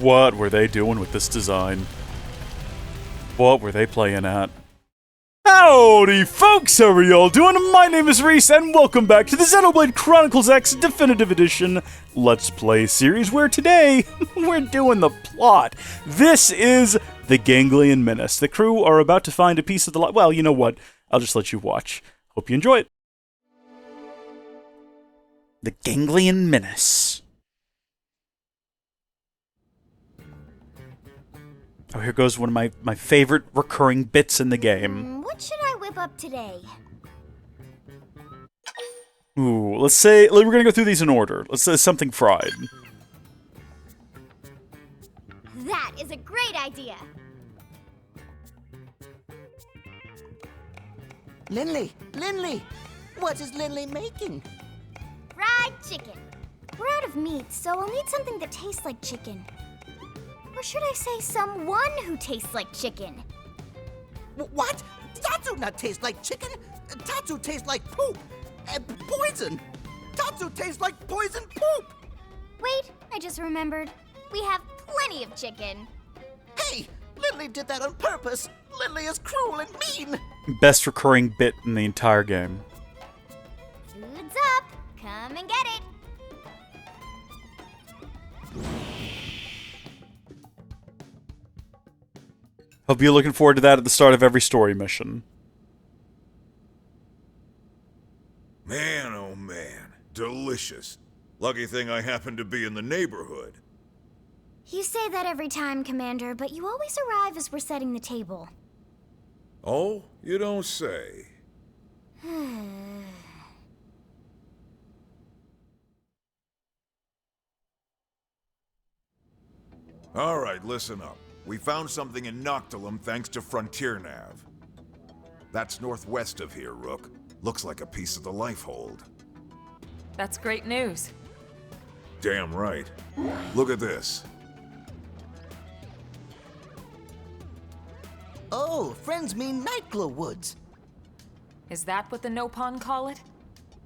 What were they doing with this design? What were they playing at? Howdy folks, how are y'all doing? My name is Reese, and welcome back to the Xenoblade Chronicles X Definitive Edition Let's Play series, where today, we're doing the plot. This is the Ganglion Menace. The crew are about to find a piece of the light. Well, you know what? I'll just let you watch. Hope you enjoy it. The Ganglion Menace. Oh, here goes one of my favorite recurring bits in the game. What should I whip up today? Ooh, let's say, we're gonna go through these in order. Let's say something fried. That is a great idea! Linley, what is Linley making? Fried chicken. We're out of meat, so I'll need something that tastes like chicken. Or should I say someone who tastes like chicken? What? Tatsu not taste like chicken? Tatsu tastes like poop! Poison! Tatsu tastes like poison poop! Wait, I just remembered. We have plenty of chicken. Hey! Linley did that on purpose! Linley is cruel and mean! Best recurring bit in the entire game. Food's up! Come and get it! Hope you're looking forward to that at the start of every story mission. Man, oh man. Delicious. Lucky thing I happen to be in the neighborhood. You say that every time, Commander, but you always arrive as we're setting the table. Oh, you don't say. Alright, listen up. We found something in Noctilum thanks to Frontier Nav. That's northwest of here, Rook. Looks like a piece of the life hold. That's great news. Damn right. Look at this. Oh, friends mean Nightglow Woods. Is that what the Nopon call it?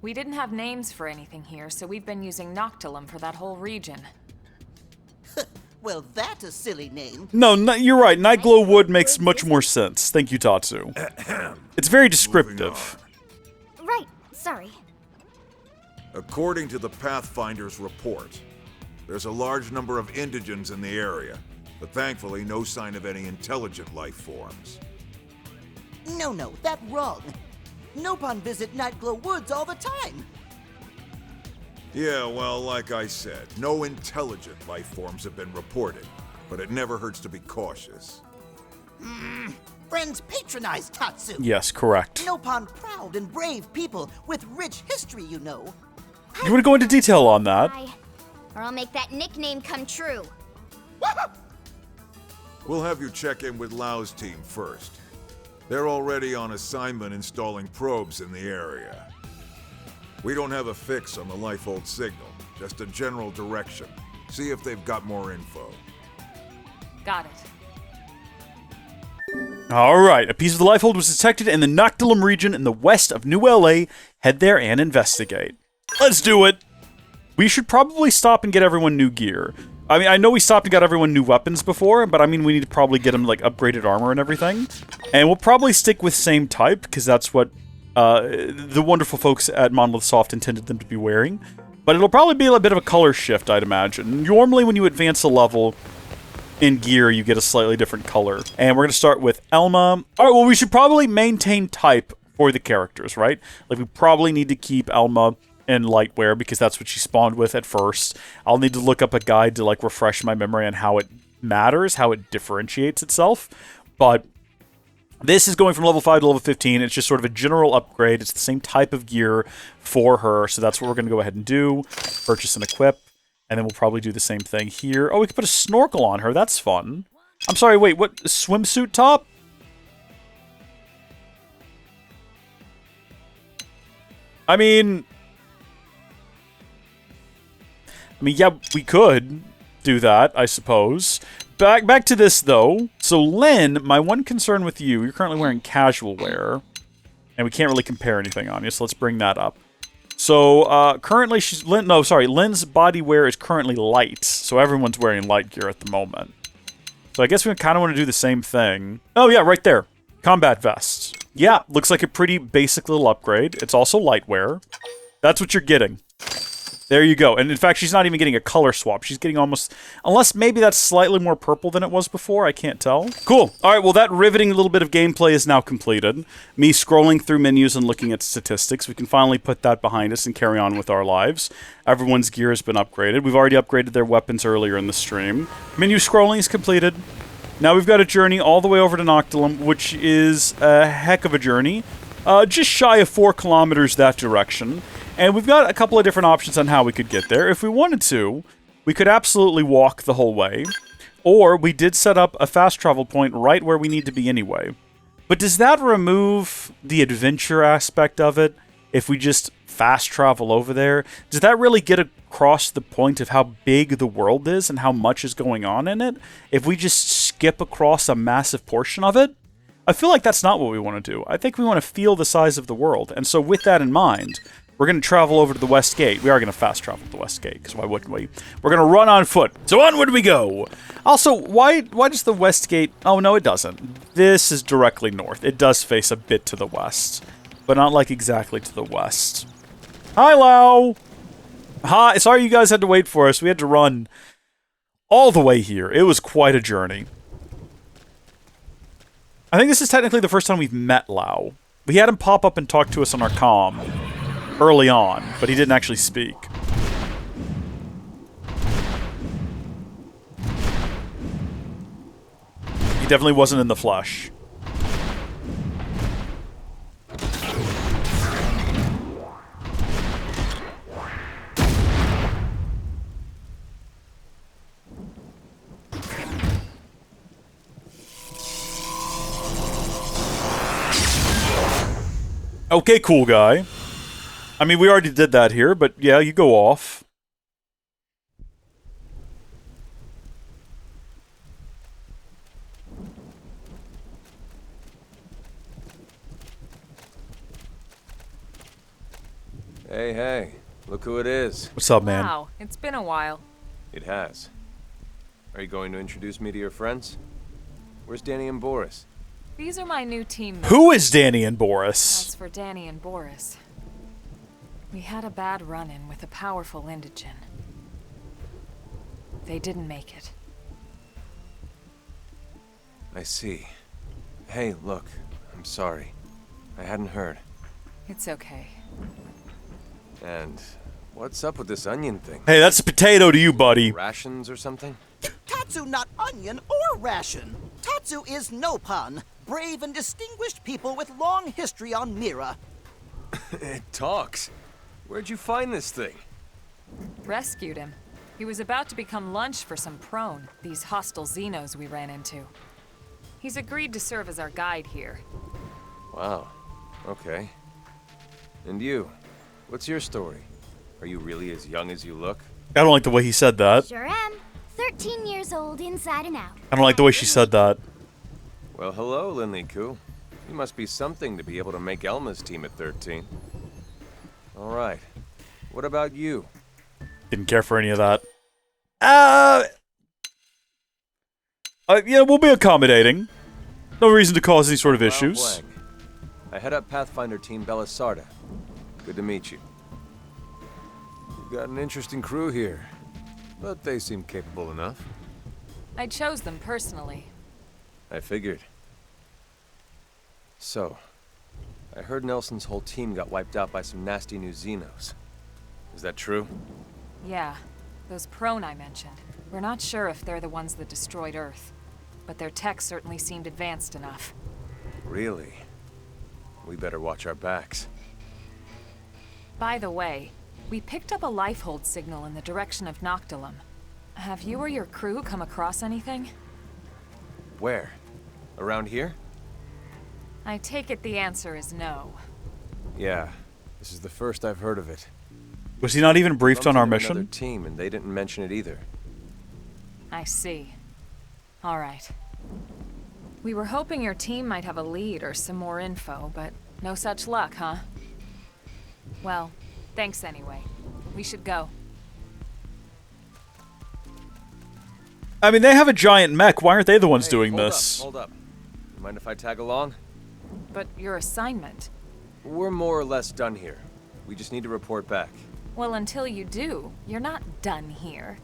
We didn't have names for anything here, so we've been using Noctilum for that whole region. Well, that's a silly name. No, you're right. Nightglow Wood makes much more sense. Thank you, Tatsu. It's very descriptive. Right, sorry. According to the Pathfinder's report, there's a large number of indigents in the area, but thankfully no sign of any intelligent life forms. No, that's wrong. Nopon visit Nightglow Woods all the time. Yeah, well, like I said, no intelligent life forms have been reported, but it never hurts to be cautious. Friends patronize Tatsu. Yes, correct. Nopon proud and brave people with rich history, you know. You want to go into detail on that? Or I'll make that nickname come true. We'll have you check in with Lau's team first. They're already on assignment installing probes in the area. We don't have a fix on the Lifehold signal, just a general direction. See if they've got more info. Got it. Alright, a piece of the Lifehold was detected in the Noctilum region in the west of New LA. Head there and investigate. Let's do it! We should probably stop and get everyone new gear. I mean, I know we stopped and got everyone new weapons before, but I mean, we need to probably get them, like, upgraded armor and everything. And we'll probably stick with same type, because that's what the wonderful folks at Monolith Soft intended them to be wearing. But it'll probably be a bit of a color shift, I'd imagine. Normally, when you advance a level in gear, you get a slightly different color. And we're going to start with Elma. Alright, well, we should probably maintain type for the characters, right? Like, we probably need to keep Elma in Lightwear, because that's what she spawned with at first. I'll need to look up a guide to, like, refresh my memory on how it matters, how it differentiates itself. But this is going from level 5 to level 15. It's just sort of a general upgrade. It's the same type of gear for her, so that's what we're going to go ahead and do. Purchase and equip, and then we'll probably do the same thing here. Oh, we can put a snorkel on her. That's fun. I'm sorry, wait, what? Swimsuit top? I mean, yeah, we could do that, I suppose. Back to this, though. So, Lynn, my one concern with you, you're currently wearing casual wear, and we can't really compare anything on you, so let's bring that up. So currently Lynn's body wear is currently light, so everyone's wearing light gear at the moment. So I guess we kind of want to do the same thing. Oh yeah, right there. Combat vests. Yeah, looks like a pretty basic little upgrade. It's also light wear. That's what you're getting. There you go. And in fact, she's not even getting a color swap. She's getting almost... Unless maybe that's slightly more purple than it was before. I can't tell. Cool. All right, well, that riveting little bit of gameplay is now completed. Me scrolling through menus and looking at statistics. We can finally put that behind us and carry on with our lives. Everyone's gear has been upgraded. We've already upgraded their weapons earlier in the stream. Menu scrolling is completed. Now we've got a journey all the way over to Noctilum, which is a heck of a journey. Just shy of 4 kilometers that direction. And we've got a couple of different options on how we could get there. If we wanted to, we could absolutely walk the whole way. Or we did set up a fast travel point right where we need to be anyway. But does that remove the adventure aspect of it if we just fast travel over there? Does that really get across the point of how big the world is and how much is going on in it if we just skip across a massive portion of it? I feel like that's not what we want to do. I think we want to feel the size of the world. And so with that in mind... We're going to travel over to the West Gate. We are going to fast travel to the West Gate, because why wouldn't we? We're going to run on foot. So onward we go. Also, why does the West Gate... Oh, no, it doesn't. This is directly north. It does face a bit to the west, but not like exactly to the west. Hi, Lau. Hi. Sorry you guys had to wait for us. We had to run all the way here. It was quite a journey. I think this is technically the first time we've met Lau. We had him pop up and talk to us on our comm early on, but he didn't actually speak. He definitely wasn't in the flesh. Okay, cool guy. I mean, we already did that here, but yeah, you go off. Hey, hey. Look who it is. What's up, man? Wow, it's been a while. It has. Are you going to introduce me to your friends? Where's Danny and Boris? These are my new team members. Who is Danny and Boris? As for Danny and Boris, we had a bad run-in with a powerful indigen. They didn't make it. I see. Hey, look. I'm sorry. I hadn't heard. It's okay. And what's up with this onion thing? Hey, that's a potato to you, buddy. Rations or something? Tatsu not onion or ration. Tatsu is Nopon, brave and distinguished people with long history on Mira. It talks. Where'd you find this thing? Rescued him. He was about to become lunch for some prone, these hostile Xenos we ran into. He's agreed to serve as our guide here. Wow. Okay. And you? What's your story? Are you really as young as you look? I don't like the way he said that. Sure am. 13 years old inside and out. I don't like the way she said that. Well, hello, Linley-ku. You must be something to be able to make Elma's team at 13. All right. What about you? Didn't care for any of that. Yeah, we'll be accommodating. No reason to cause any sort of issues. Blank. I head up Pathfinder Team Belisarda. Good to meet you. You've got an interesting crew here, but they seem capable enough. I chose them personally. I figured. So, I heard Nelson's whole team got wiped out by some nasty new Xenos. Is that true? Yeah, those prone I mentioned. We're not sure if they're the ones that destroyed Earth, but their tech certainly seemed advanced enough. Really? We better watch our backs. By the way, we picked up a life hold signal in the direction of Noctilum. Have you or your crew come across anything? Where? Around here? I take it the answer is no. Yeah, this is the first I've heard of it. Was he not even briefed on our Bumped into another mission? team, and they didn't mention it either. I see. All right. We were hoping your team might have a lead or some more info, but no such luck, huh? Well, Thanks anyway. We should go. I mean, they have a giant mech. Why aren't they the ones Hey, doing hold this? Up, hold up. You mind if I tag along? But your assignment. We're more or less done here. We just need to report back. Well, until you do, you're not done here.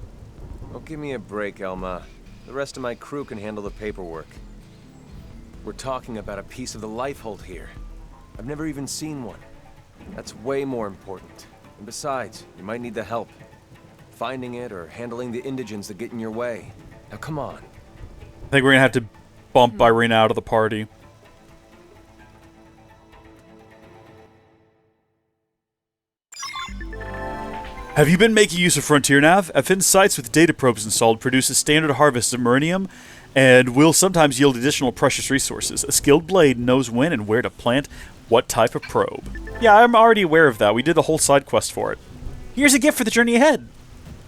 Oh, give me a break, Elma. The rest of my crew can handle the paperwork. We're talking about a piece of the Lifehold here. I've never even seen one. That's way more important. And besides, you might need the help. Finding it or handling the indigents that get in your way. Now come on. I think we're gonna have to bump Irina out of the party. Have you been making use of Frontier Nav? FN sites with data probes installed produce a standard harvest of Muranium and will sometimes yield additional precious resources. A skilled blade knows when and where to plant what type of probe. Yeah, I'm already aware of that. We did the whole side quest for it. Here's a gift for the journey ahead.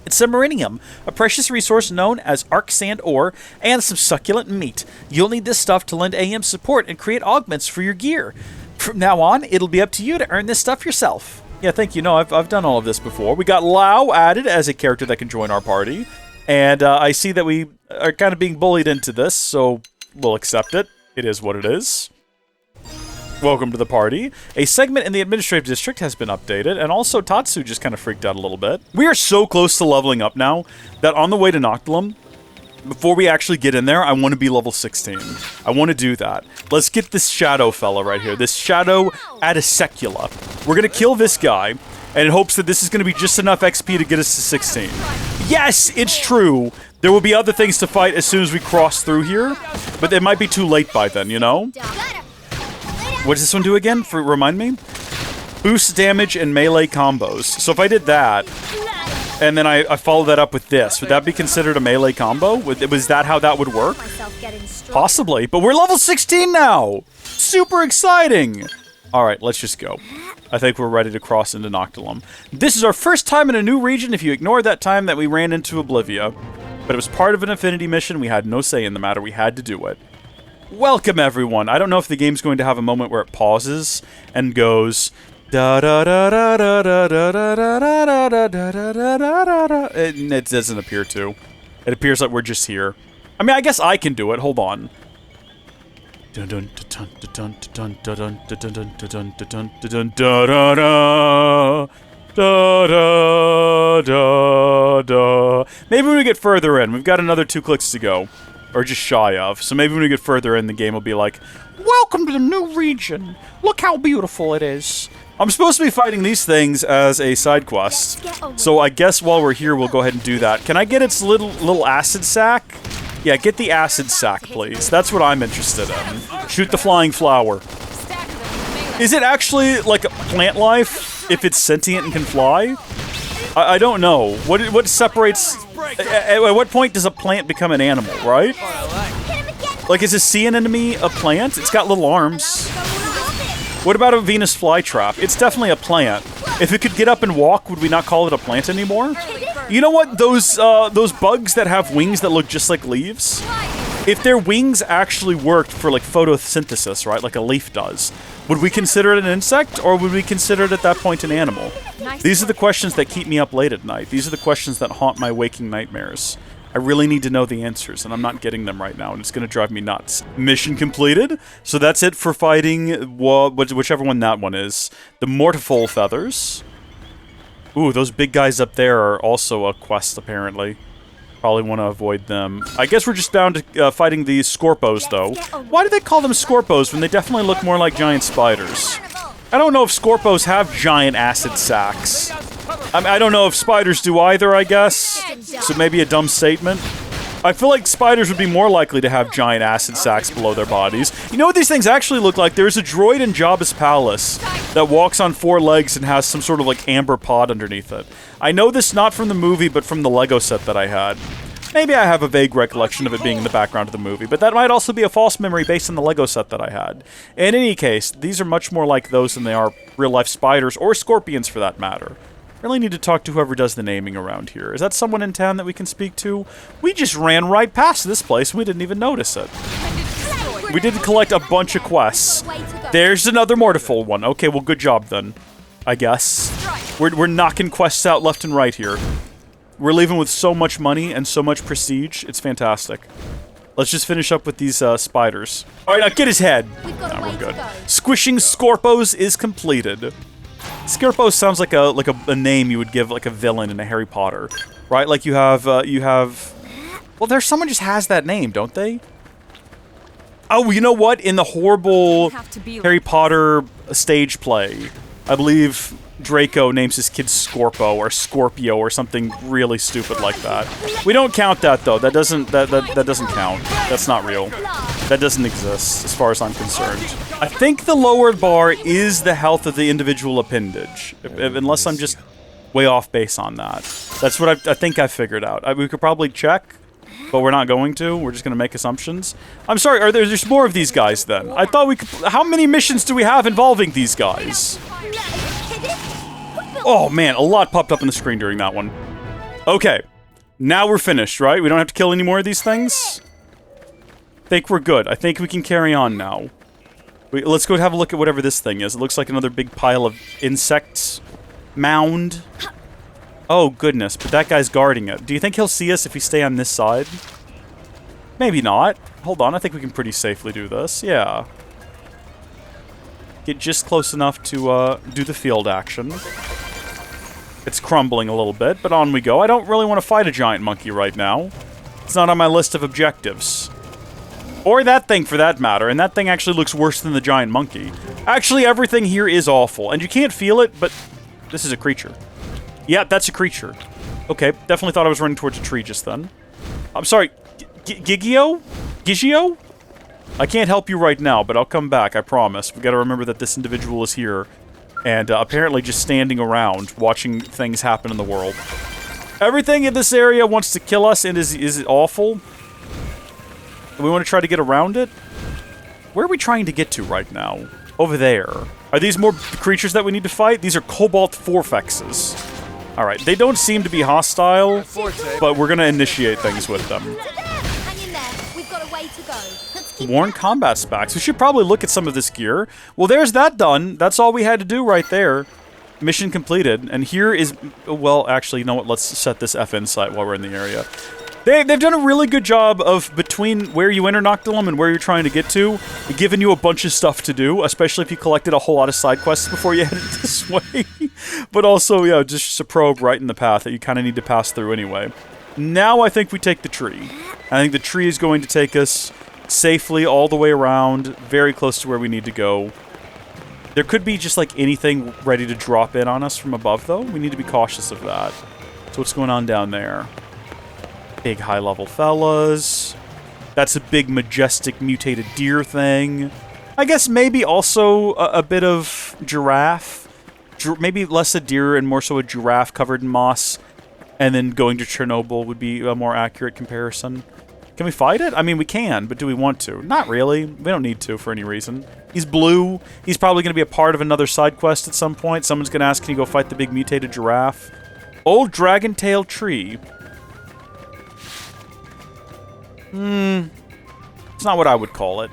It's some Muranium, a precious resource known as arc sand ore, and some succulent meat. You'll need this stuff to lend AM support and create augments for your gear. From now on, it'll be up to you to earn this stuff yourself. Yeah, thank you. No, I've done all of this before. We got Lao added as a character that can join our party. And I see that we are kind of being bullied into this, so we'll accept it. It is what it is. Welcome to the party. A segment in the administrative district has been updated, and also Tatsu just kind of freaked out a little bit. We are so close to leveling up now that on the way to Noctilum, before we actually get in there, I want to be level 16. I want to do that. Let's get this Shadow fella right here. This Shadow Adisecula. We're going to kill this guy, and in hopes that this is going to be just enough XP to get us to 16. Yes, it's true. There will be other things to fight as soon as we cross through here, but it might be too late by then, you know? What does this one do again? Remind me? Boost damage and melee combos. So if I did that, and then I follow that up with this, would that be considered a melee combo? Was that how that would work? Possibly, but we're level 16 now! Super exciting! Alright, let's just go. I think we're ready to cross into Noctilum. This is our first time in a new region if you ignore that time that we ran into Oblivia. But it was part of an Affinity mission, we had no say in the matter, we had to do it. Welcome, everyone. I don't know if the game's going to have a moment where it pauses and goes da da da da da da da da da da da da da. It doesn't appear to. It appears like we're just here. I mean, I guess I can do it. Hold on. Dun dun dun dun dun dun dun dun dun dun dun dun dun da da da da. Maybe when we get further in, we've got another 2 clicks to go. Or just shy of. So maybe when we get further in, the game will be like, welcome to the new region. Look how beautiful it is. I'm supposed to be fighting these things as a side quest. So I guess while we're here, we'll go ahead and do that. Can I get its little acid sack? Yeah, get the acid sack, please. That's what I'm interested in. Shoot the flying flower. Is it actually like a plant life if it's sentient and can fly? I don't know. What separates... At what point does a plant become an animal, right? Like, is a sea anemone a plant? It's got little arms. What about a Venus flytrap? It's definitely a plant. If it could get up and walk, would we not call it a plant anymore? You know what? Those bugs that have wings that look just like leaves? If their wings actually worked for, like, photosynthesis, right? Like a leaf does, would we consider it an insect, or would we consider it at that point an animal? These are the questions that keep me up late at night. These are the questions that haunt my waking nightmares. I really need to know the answers, and I'm not getting them right now, and it's going to drive me nuts. Mission completed. So that's it for fighting whichever one that one is. The Mortiful Feathers. Ooh, those big guys up there are also a quest, apparently. Probably want to avoid them. I guess we're just down to fighting the Scorpos, though. Why do they call them Scorpos when they definitely look more like giant spiders? I don't know if Scorpos have giant acid sacs. I don't know if spiders do either, I guess. So maybe a dumb statement. I feel like spiders would be more likely to have giant acid sacs below their bodies. You know what these things actually look like? There's a droid in Jabba's palace that walks on 4 legs and has some sort of like amber pod underneath it. I know this not from the movie, but from the Lego set that I had. Maybe I have a vague recollection of it being in the background of the movie, but that might also be a false memory based on the Lego set that I had. In any case, these are much more like those than they are real-life spiders, or scorpions for that matter. Really need to talk to whoever does the naming around here. Is that someone in town that we can speak to? We just ran right past this place and we didn't even notice it. We did collect a bunch of quests. There's another Mortiful one. Okay, well, good job then, I guess. We're knocking quests out left and right here. We're leaving with so much money and so much prestige. It's fantastic. Let's just finish up with these spiders. All right, now get his head. We've got a way We're good. to go. Squishing Scorpos is completed. Scorpos sounds like a name you would give like a villain in a Harry Potter, right? Like you have. Well, there's someone just has that name, don't they? Oh, you know what? In the horrible Have to be like Harry Potter stage play, I believe Draco names his kid Scorpo or Scorpio or something really stupid like that. We don't count that though. That doesn't count. That's not real. That doesn't exist as far as I'm concerned. I think the lower bar is the health of the individual appendage, unless I'm just way off base on that. That's what I think I figured out. We could probably check, but we're not going to. We're just going to make assumptions. I'm sorry, there's more of these guys then? I thought we could... How many missions do we have involving these guys? Oh man, a lot popped up on the screen during that one. Okay, now we're finished, right? We don't have to kill any more of these things? I think we're good. I think we can carry on now. Let's go have a look at whatever this thing is. It looks like another big pile of insects. Mound. Oh, goodness, but that guy's guarding it. Do you think he'll see us if we stay on this side? Maybe not. Hold on, I think we can pretty safely do this. Yeah. Get just close enough to do the field action. It's crumbling a little bit, but on we go. I don't really want to fight a giant monkey right now. It's not on my list of objectives. Or that thing, for that matter, and that thing actually looks worse than the giant monkey. Actually, everything here is awful, and you can't feel it, but this is a creature. Yeah, that's a creature. Okay, definitely thought I was running towards a tree just then. I'm sorry, Gigio? Gigio? I can't help you right now, but I'll come back, I promise. We gotta remember that this individual is here, and apparently just standing around, watching things happen in the world. Everything in this area wants to kill us and is awful. We want to try to get around it? Where are we trying to get to right now? Over there. Are these more creatures that we need to fight? These are Cobalt Forfexes. Alright, they don't seem to be hostile, but we're gonna initiate things with them. Hang in there. We've got a way to go. Let's keep Worn combat specs. We should probably look at some of this gear. Well, there's that done. That's all we had to do right there. Mission completed. And here is... Well, actually, you know what? Let's set this FN site while we're in the area. They've done a really good job of, between where you enter Noctilum and where you're trying to get to, giving you a bunch of stuff to do, especially if you collected a whole lot of side quests before you headed this way. But also, yeah, just a probe right in the path that you kind of need to pass through anyway. Now I think we take the tree. I think the tree is going to take us safely all the way around, very close to where we need to go. There could be just like anything ready to drop in on us from above, though. We need to be cautious of that. So what's going on down there? Big high-level fellas. That's a big, majestic, mutated deer thing. I guess maybe also a bit of giraffe. Maybe less a deer and more so a giraffe covered in moss. And then going to Chernobyl would be a more accurate comparison. Can we fight it? I mean, we can, but do we want to? Not really. We don't need to for any reason. He's blue. He's probably going to be a part of another side quest at some point. Someone's going to ask, can you go fight the big mutated giraffe? Old dragon tail tree. It's not what I would call it.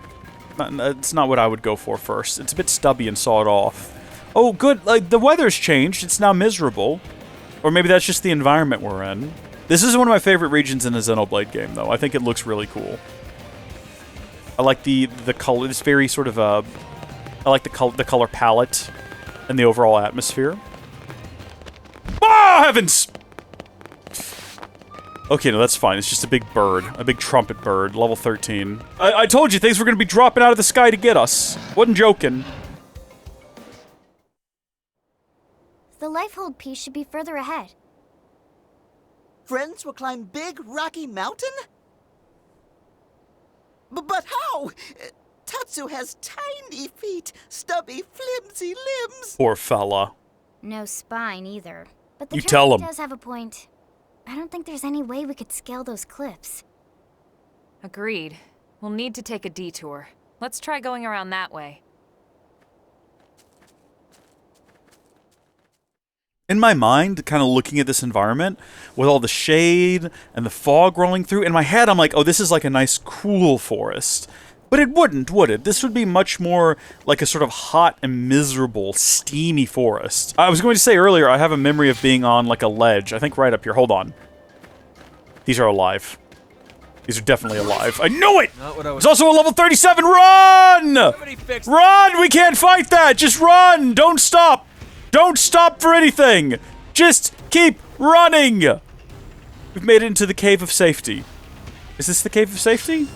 It's not what I would go for first. It's a bit stubby and sawed off. Oh, good. Like, the weather's changed. It's now miserable. Or maybe that's just the environment we're in. This is one of my favorite regions in the Xenoblade game, though. I think it looks really cool. I like the color. It's very sort of I like the color palette and the overall atmosphere. Ah, heavens! Okay, no, that's fine. It's just a big bird. A big trumpet bird. Level 13. I told you things were going to be dropping out of the sky to get us. Wasn't joking. The lifehold piece should be further ahead. Friends will climb big, rocky mountain? But how? Tatsu has tiny feet, stubby, flimsy limbs. Poor fella. No spine either. But the You tell dragon him. does have a point. I don't think there's any way we could scale those cliffs. Agreed. We'll need to take a detour. Let's try going around that way. In my mind, kind of looking at this environment, with all the shade and the fog rolling through, in my head I'm like, oh, this is like a nice cool forest. But it wouldn't, would it? This would be much more like a sort of hot and miserable, steamy forest. I was going to say earlier, I have a memory of being on like a ledge. I think right up here. Hold on. These are alive. These are definitely alive. I knew it! There's also a level 37. Run! Run! We can't fight that! Just run! Don't stop! Don't stop for anything! Just keep running! We've made it into the cave of safety. Is this the cave of safety?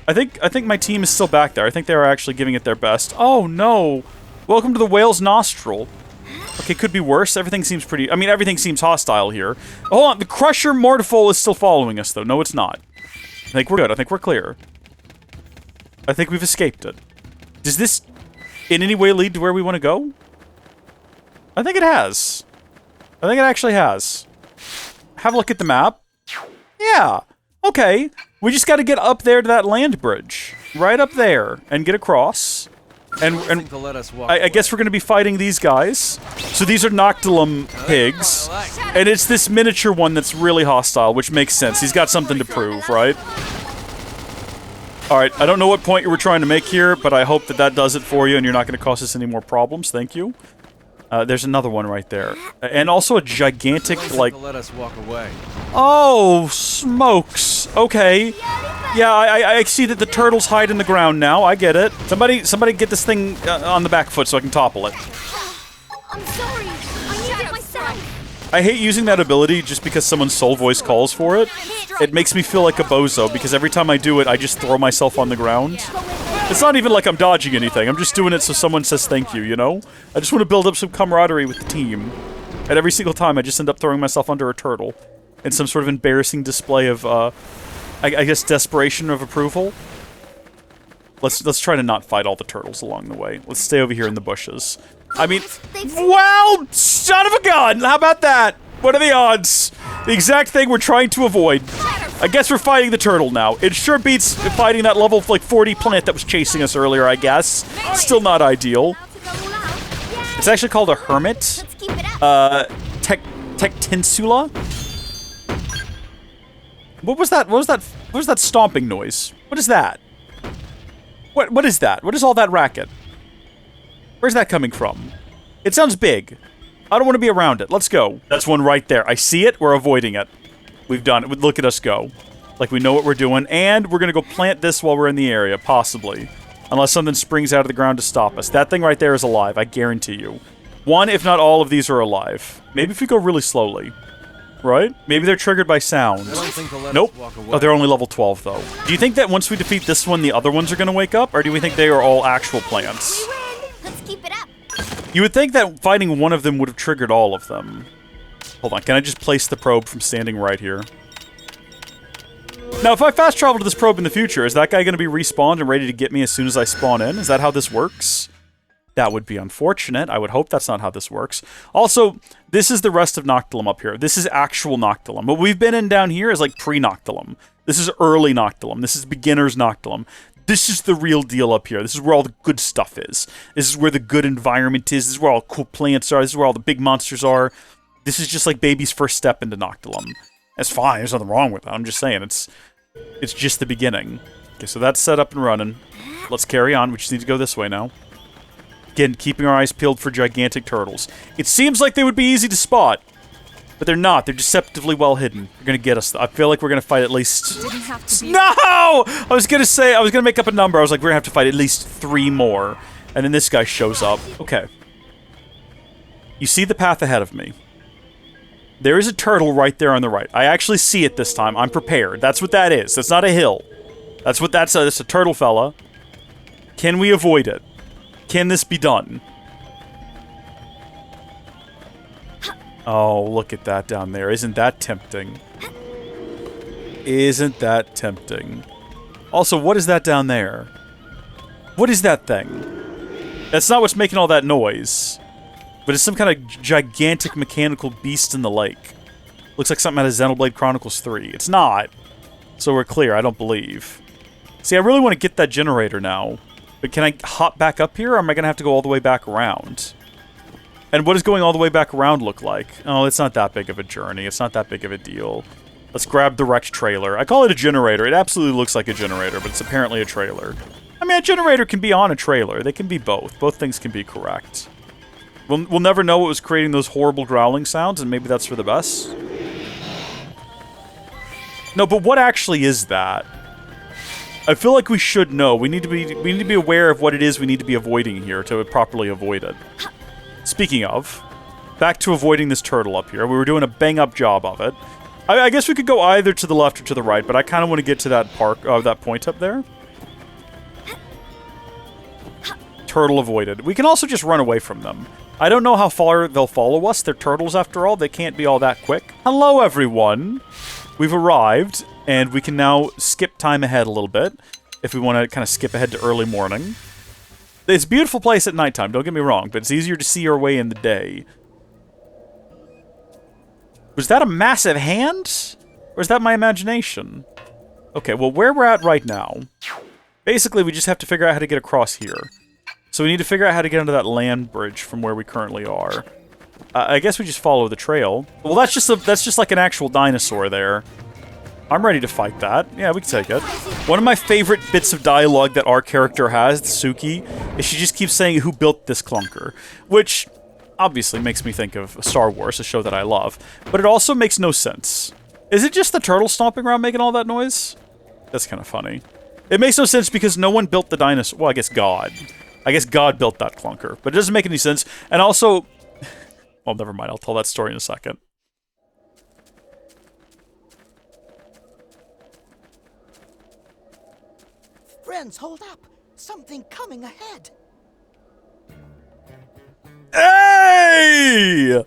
I think my team is still back there. I think they are actually giving it their best. Oh no! Welcome to the whale's nostril. Okay, could be worse. Everything seems pretty... I mean, everything seems hostile here. Hold on, the Crusher Mortifol is still following us, though. No, it's not. I think we're good. I think we're clear. I think we've escaped it. Does this in any way lead to where we want to go? I think it has. I think it actually has. Have a look at the map. Yeah. Okay. We just got to get up there to that land bridge. Right up there. And get across. And I guess we're going to be fighting these guys. So these are Noctilum pigs. And it's this miniature one that's really hostile, which makes sense. He's got something to prove, right? Alright, I don't know what point you were trying to make here, but I hope that that does it for you and you're not going to cause us any more problems. Thank you. There's another one right there. And also a gigantic, like... Oh, smokes. Okay. Yeah, I see that the turtles hide in the ground now. I get it. Somebody get this thing on the back foot so I can topple it. I'm sorry. I need it myself. I hate using that ability just because someone's soul voice calls for it. It makes me feel like a bozo because every time I do it, I just throw myself on the ground. It's not even like I'm dodging anything. I'm just doing it so someone says thank you, you know? I just want to build up some camaraderie with the team. And every single time, I just end up throwing myself under a turtle. In some sort of embarrassing display of, I guess, desperation of approval. Let's try to not fight all the turtles along the way. Let's stay over here in the bushes. I mean, well, son of a gun! How about that? What are the odds? The exact thing we're trying to avoid. I guess we're fighting the turtle now. It sure beats fighting that level like 40 plant that was chasing us earlier, I guess. Still not ideal. It's actually called a hermit. Tectinsula. What was that? What was that stomping noise? What is that? What is that? What is all that racket? Where's that coming from? It sounds big. I don't want to be around it. Let's go. That's one right there. I see it. We're avoiding it. We've done it. Look at us go. Like we know what we're doing. And we're going to go plant this while we're in the area, possibly. Unless something springs out of the ground to stop us. That thing right there is alive, I guarantee you. One, if not all of these are alive. Maybe if we go really slowly. Right? Maybe they're triggered by sound. Nope. Oh, they're only level 12, though. Do you think that once we defeat this one, the other ones are going to wake up? Or do we think they are all actual plants? Let's keep it up. You would think that fighting one of them would have triggered all of them. Hold on, can I just place the probe from standing right here? Now, if I fast travel to this probe in the future, is that guy going to be respawned and ready to get me as soon as I spawn in? Is that how this works? That would be unfortunate. I would hope that's not how this works. Also, this is the rest of Noctilum up here. This is actual Noctilum. What we've been in down here is like pre-Noctilum. This is early Noctilum. This is beginner's Noctilum. This is the real deal up here. This is where all the good stuff is. This is where the good environment is. This is where all the cool plants are. This is where all the big monsters are. This is just like baby's first step into Noctilum. That's fine. There's nothing wrong with that. I'm just saying. It's just the beginning. Okay, so that's set up and running. Let's carry on. We just need to go this way now. Again, keeping our eyes peeled for gigantic turtles. It seems like they would be easy to spot. But they're not. They're deceptively well hidden. They're going to get us. I feel like we're going to fight at least... Didn't have to be... No! I was going to make up a number. I was like, we're going to have to fight at least 3 more. And then this guy shows up. Okay. You see the path ahead of me. There is a turtle right there on the right. I actually see it this time. I'm prepared. That's what that is. That's not a hill. That's what that's a turtle fella. Can we avoid it? Can this be done? Oh, look at that down there. Isn't that tempting? Isn't that tempting? Also, what is that down there? What is that thing? That's not what's making all that noise. But it's some kind of gigantic mechanical beast in the lake. Looks like something out of Xenoblade Chronicles 3. It's not. So we're clear, I don't believe. See, I really want to get that generator now. But can I hop back up here, or am I going to have to go all the way back around? And what does going all the way back around look like? Oh, it's not that big of a journey. It's not that big of a deal. Let's grab the wrecked trailer. I call it a generator. It absolutely looks like a generator, but it's apparently a trailer. I mean, a generator can be on a trailer. They can be both. Both things can be correct. We'll never know what was creating those horrible growling sounds, and maybe that's for the best. No, but what actually is that? I feel like we should know. We need to be aware of what it is we need to be avoiding here to properly avoid it. Speaking of, back to avoiding this turtle up here. We were doing a bang-up job of it. I guess we could go either to the left or to the right, but I kind of want to get to that that point up there. Turtle avoided. We can also just run away from them. I don't know how far they'll follow us. They're turtles after all. They can't be all that quick. Hello, everyone. We've arrived, and we can now skip time ahead a little bit if we want to kind of skip ahead to early morning. It's a beautiful place at nighttime, don't get me wrong, but it's easier to see our way in the day. Was that a massive hand? Or is that my imagination? Okay, well, where we're at right now, basically we just have to figure out how to get across here. So we need to figure out how to get onto that land bridge from where we currently are. I guess we just follow the trail. Well, that's just like an actual dinosaur there. I'm ready to fight that. Yeah, we can take it. One of my favorite bits of dialogue that our character has, Suki, is she just keeps saying, "Who built this clunker?" Which obviously makes me think of Star Wars, a show that I love. But it also makes no sense. Is it just the turtle stomping around making all that noise? That's kind of funny. It makes no sense because no one built the dinosaur. Well, I guess God. I guess God built that clunker. But it doesn't make any sense. And also... well, never mind. I'll tell that story in a second. Friends, hold up. Something coming ahead. Hey!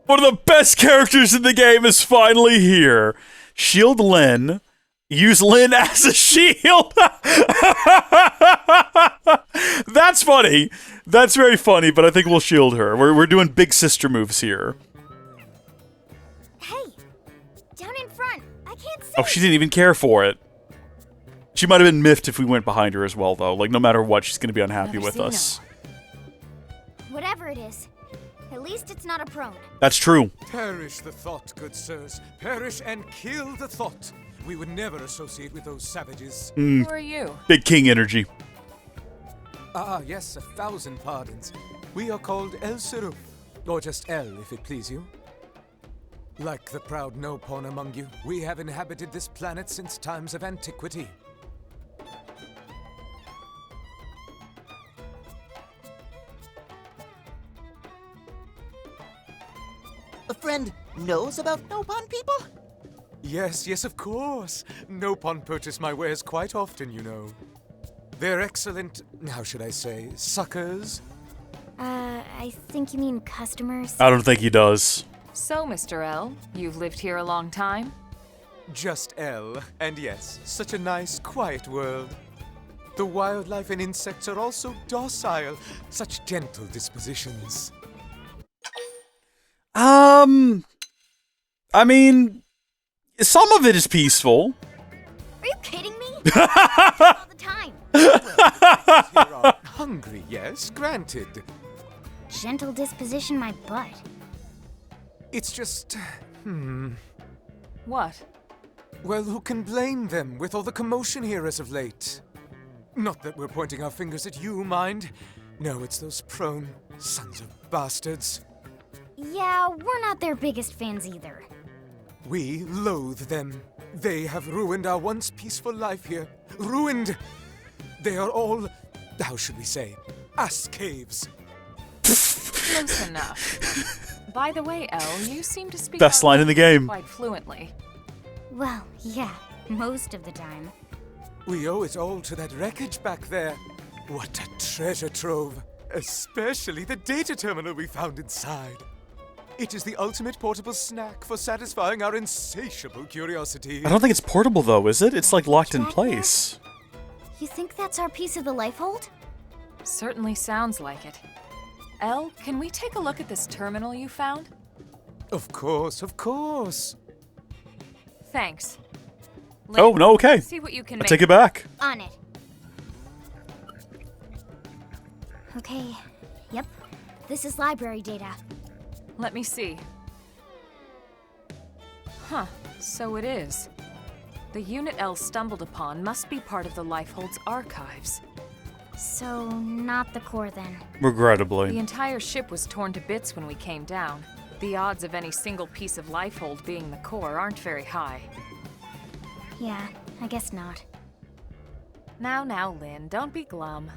One of the best characters in the game is finally here. Shield Lyn. Use Lyn as a shield. That's funny. That's very funny, but I think we'll shield her. We're doing big sister moves here. Hey, down in front. I can't see. Oh, she didn't even care for it. She might have been miffed if we went behind her as well, though. Like, no matter what, she's going to be unhappy with us. Whatever it is, at least it's not a prone. That's true. Perish the thought, good sirs. Perish and kill the thought. We would never associate with those savages. Who are you? Big king energy. Yes, 1,000 pardons. We are called El Siruf, or just El, if it please you. Like the proud Nopon among you, we have inhabited this planet since times of antiquity. A friend knows about Nopon people? Yes, of course. Nopon purchase my wares quite often, you know. They're excellent, how should I say, suckers? I think you mean customers. I don't think he does. So, Mr. L, you've lived here a long time? Just El, and yes, such a nice, quiet world. The wildlife and insects are also docile, such gentle dispositions. I mean, some of it is peaceful. Are you kidding me? All the time. You are hungry, yes, granted. Gentle disposition, my butt. It's just, What? well, who can blame them with all the commotion here as of late? Not that we're pointing our fingers at you, mind. No, it's those prone sons of bastards. Yeah, we're not their biggest fans either. We loathe them. They have ruined our once peaceful life here. Ruined! They are all, how should we say, ass caves. Close enough. By the way, Elle, you seem to speak Best our line in the game. quite fluently. Well, yeah, most of the time. We owe it all to that wreckage back there. What a treasure trove. Especially the data terminal we found inside. It is the ultimate portable snack for satisfying our insatiable curiosity. I don't think it's portable, though, is it? It's, like, locked in place. You think that's our piece of the life hold? Certainly sounds like it. Elle, can we take a look at this terminal you found? Of course, of course. Thanks. Oh, Lynn, no, okay. See what you can I make. take it back. On it. Okay, yep. This is library data. Let me see. Huh, so it is. The unit L stumbled upon must be part of the Lifehold's archives. So, not the core then. The Regrettably. entire ship was torn to bits when we came down. The odds of any single piece of Lifehold being the core aren't very high. Yeah, I guess not. Now, Lynn, don't be glum.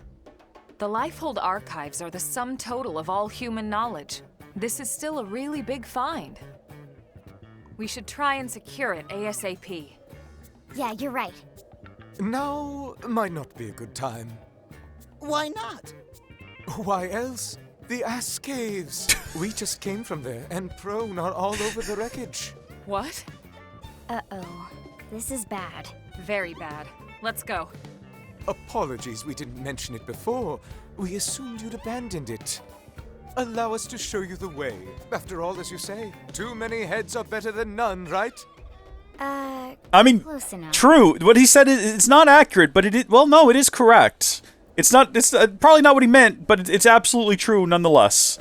The Lifehold archives are the sum total of all human knowledge. This is still a really big find. We should try and secure it ASAP. Yeah, you're right. Now might not be a good time. Why not? Why else? The Ass Caves. We just came from there, and prone are all over the wreckage. What? Uh-oh. This is bad. Very bad. Let's go. Apologies we didn't mention it before. We assumed you'd abandoned it. Allow us to show you the way. After all, as you say, too many heads are better than none, right? I mean, Close enough. true. What he said is it's not accurate, but it is, well, no, it is correct. It's not. It's probably not what he meant, but it's absolutely true nonetheless.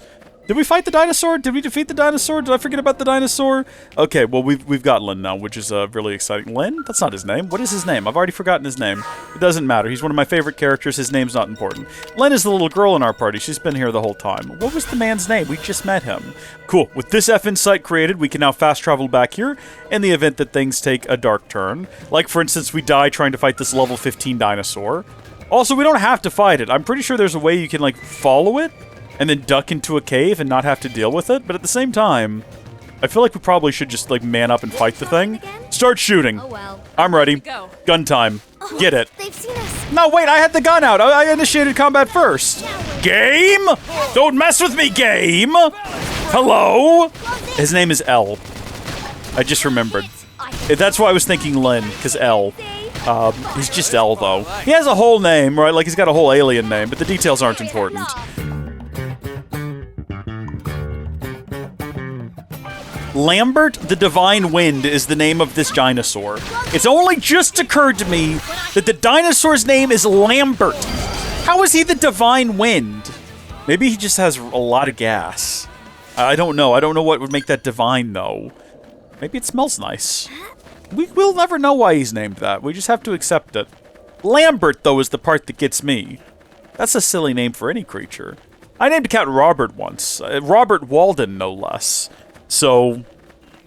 Did we fight the dinosaur? Did we defeat the dinosaur? Did I forget about the dinosaur? Okay, well we've got Len now, which is really exciting. Len? That's not his name. What is his name? I've already forgotten his name. It doesn't matter. He's one of my favorite characters. His name's not important. Len is the little girl in our party. She's been here the whole time. What was the man's name? We just met him. Cool. With this FN site created, we can now fast travel back here in the event that things take a dark turn. Like, for instance, we die trying to fight this level 15 dinosaur. Also, we don't have to fight it. I'm pretty sure there's a way you can, like, follow it and then duck into a cave and not have to deal with it. But at the same time, I feel like we probably should just, like, man up and fight the thing. Start shooting. Oh well. I'm ready. Go. Gun time. Get it. They've seen us. No, wait, I had the gun out. I initiated combat first. Game? Don't mess with me, game. Hello? His name is L. I just remembered. That's why I was thinking Len, because L. He's just L, though. He has a whole name, right? Like, he's got a whole alien name, but the details aren't important. Lambert the Divine Wind is the name of this dinosaur. It's only just occurred to me that the dinosaur's name is Lambert. How is he the Divine Wind? Maybe he just has a lot of gas. I don't know. I don't know what would make that divine, though. Maybe it smells nice. We'll never know why he's named that. We just have to accept it. Lambert, though, is the part that gets me. That's a silly name for any creature. I named a cat Robert once. Robert Walden, no less. So,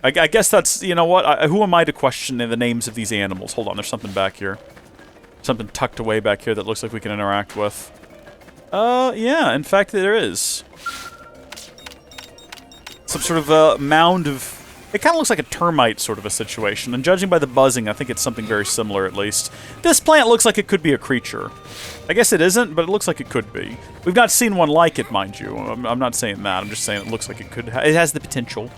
I guess that's, you know what, who am I to question the names of these animals? Hold on, there's something back here. Something tucked away back here that looks like we can interact with. Yeah, in fact there is. Some sort of a mound of... It kind of looks like a termite sort of a situation, and judging by the buzzing, I think it's something very similar at least. This plant looks like it could be a creature. I guess it isn't, but it looks like it could be. We've not seen one like it, mind you. I'm not saying that. I'm just saying it looks like it could. It has the potential,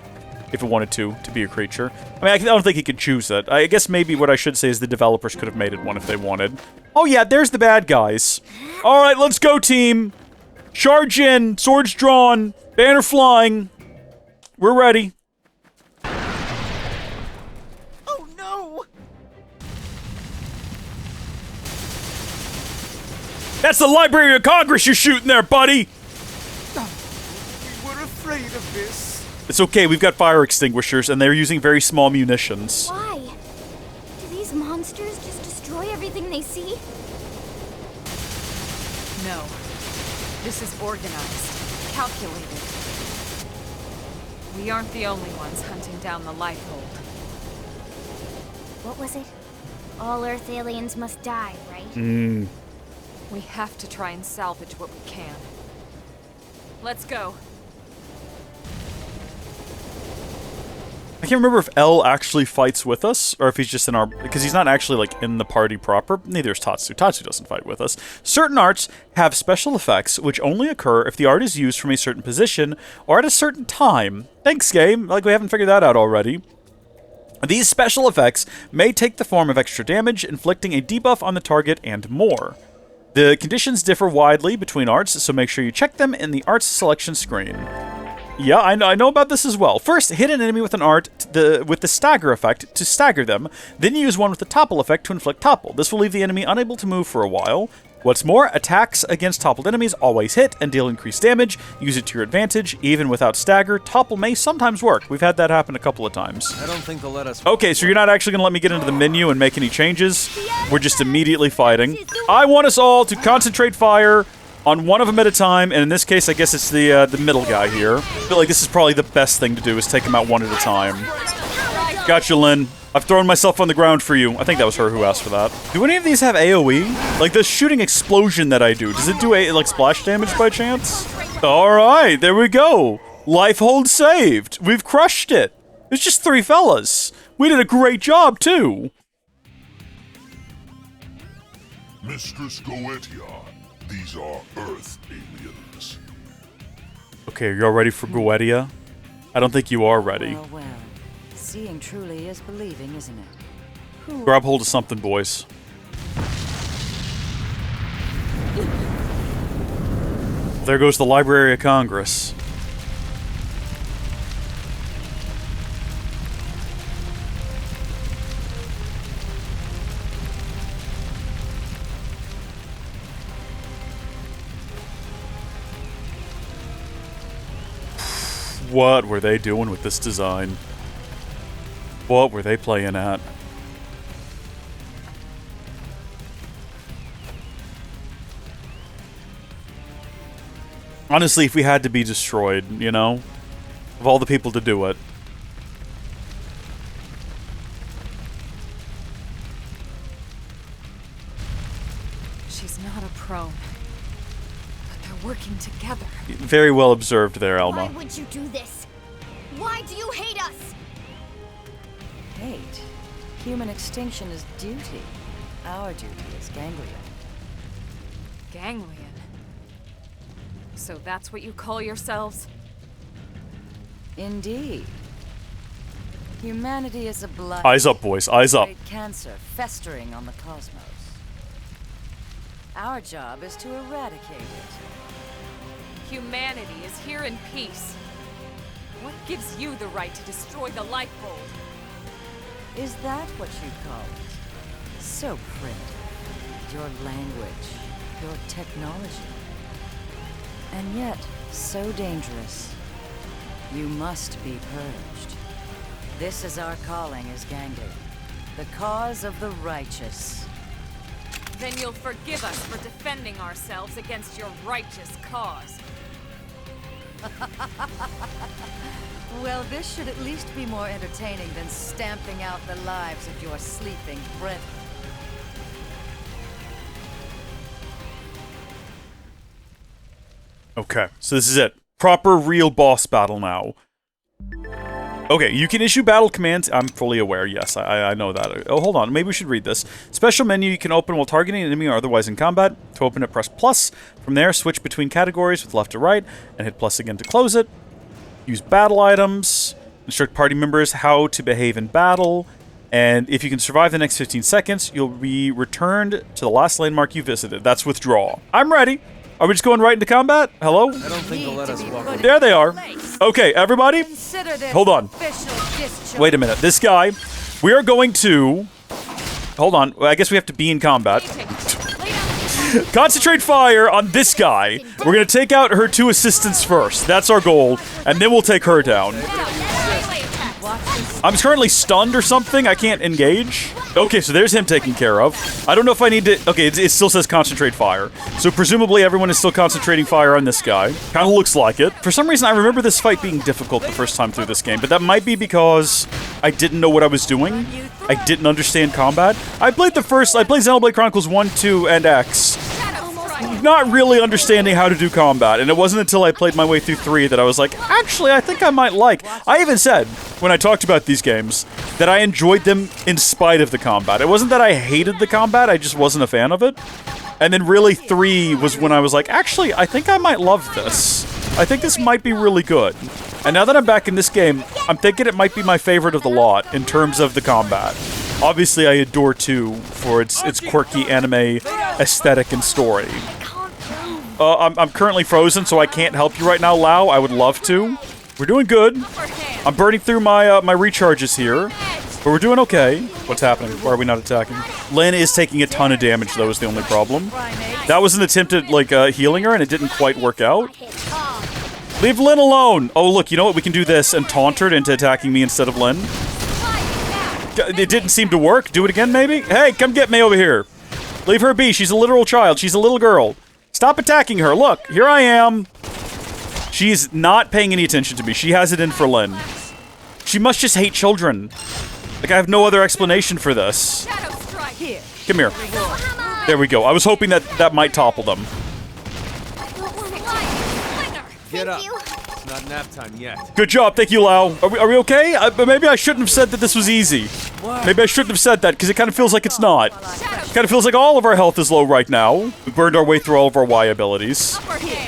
if it wanted to be a creature. I mean, I don't think it could choose it. I guess maybe what I should say is the developers could have made it one if they wanted. Oh yeah, there's the bad guys. All right, let's go, team. Charge in, swords drawn, banner flying. We're ready. Oh no! That's the Library of Congress you're shooting there, buddy! We were afraid of this. It's okay, we've got fire extinguishers, and they're using very small munitions. Why? Do these monsters just destroy everything they see? No. This is organized, calculated. We aren't the only ones hunting down the Lifehold. What was it? All Earth aliens must die, right? We have to try and salvage what we can. Let's go. I can't remember if L actually fights with us, or if he's just in our... Because he's not actually, like, in the party proper. Neither is Tatsu. Tatsu doesn't fight with us. Certain arts have special effects, which only occur if the art is used from a certain position, or at a certain time. Thanks, game. Like, we haven't figured that out already. These special effects may take the form of extra damage, inflicting a debuff on the target, and more. The conditions differ widely between arts, so make sure you check them in the arts selection screen. Yeah, I know about this as well. First, hit an enemy with an art with the stagger effect to stagger them, then use one with the topple effect to inflict topple. This will leave the enemy unable to move for a while. What's more, attacks against toppled enemies always hit and deal increased damage. Use it to your advantage. Even without stagger, topple may sometimes work. We've had that happen a couple of times. I don't think they'll let us... Okay, so you're not actually going to let me get into the menu and make any changes. We're just immediately fighting. I want us all to concentrate fire on one of them at a time, and in this case, I guess it's the middle guy here. I feel like this is probably the best thing to do, is take him out one at a time. Gotcha, Lynn. I've thrown myself on the ground for you. I think that was her who asked for that. Do any of these have AoE? Like the shooting explosion that I do, does it do like splash damage by chance? Alright, there we go. Life hold saved. We've crushed it. It's just 3 fellas. We did a great job, too. Mistress Goetia, these are Earth aliens. Okay, are y'all ready for Goetia? I don't think you are ready. Well, well. Seeing truly is believing, isn't it? Grab hold of something, boys. There goes the Library of Congress. What were they doing with this design? What were they playing at? Honestly, if we had to be destroyed, you know? Of all the people to do it. She's not a prone. But they're working together. Very well observed there, Elma. Why would you do this? Why do you hate us? Hate. Human extinction is duty. Our duty is Ganglion. Ganglion. So that's what you call yourselves? Indeed. Humanity is a blight. Eyes up, boys. Eyes up. Great cancer festering on the cosmos. Our job is to eradicate it. Humanity is here in peace. What gives you the right to destroy the Lifehold? Is that what you call it? So primitive. Your language, your technology. And yet, so dangerous. You must be purged. This is our calling as Ganglion. The cause of the righteous. Then you'll forgive us for defending ourselves against your righteous cause. Well, this should at least be more entertaining than stamping out the lives of your sleeping brethren. Okay, so this is it. Proper, real boss battle now. Okay, you can issue battle commands. I'm fully aware, yes, I know that. Oh, hold on, maybe we should read this. Special menu you can open while targeting an enemy or otherwise in combat. To open it, press plus. From there, switch between categories with left to right, and hit plus again to close it. Use battle items. Instruct party members how to behave in battle. And if you can survive the next 15 seconds, you'll be returned to the last landmark you visited. That's withdraw. I'm ready. Are we just going right into combat? Hello? I don't think they'll let us walk away. There they are. Okay, everybody. Hold on. Wait a minute. This guy. We are going to... Hold on. I guess we have to be in combat. Concentrate fire on this guy. We're going to take out her 2 assistants first. That's our goal. And then we'll take her down. I'm currently stunned or something. I can't engage. Okay, so there's him taken care of. I don't know if I need to... Okay, it still says concentrate fire. So presumably everyone is still concentrating fire on this guy. Kind of looks like it. For some reason, I remember this fight being difficult the first time through this game, but that might be because I didn't know what I was doing. I didn't understand combat. I played Xenoblade Chronicles 1, 2, and X. Not really understanding how to do combat, and it wasn't until I played my way through 3 that I was like, actually, I think I might like. I even said, when I talked about these games, that I enjoyed them in spite of the combat. It wasn't that I hated the combat, I just wasn't a fan of it. And then really 3 was when I was like, actually, I think I might love this. I think this might be really good. And now that I'm back in this game, I'm thinking it might be my favorite of the lot in terms of the combat. Obviously, I adore 2 for its quirky anime aesthetic and story. I'm currently frozen, so I can't help you right now, Lau. I would love to. We're doing good. I'm burning through my my recharges here. But we're doing okay. What's happening? Why are we not attacking? Lynn is taking a ton of damage, though, is the only problem. That was an attempt at, like, healing her, and it didn't quite work out. Leave Lynn alone! Oh, look, you know what? We can do this and taunt her into attacking me instead of Lynn. It didn't seem to work. Do it again, maybe? Hey, come get me over here. Leave her be. She's a literal child. She's a little girl. Stop attacking her. Look, here I am. She's not paying any attention to me. She has it in for Lynn. She must just hate children. Like, I have no other explanation for this. Come here. There we go. I was hoping that that might topple them. Get up. It's not nap time yet. Good job. Thank you, Lau. Are we okay? But maybe I shouldn't have said that this was easy. Maybe I shouldn't have said that, because it kind of feels like it's not. It kind of feels like all of our health is low right now. We burned our way through all of our Y abilities.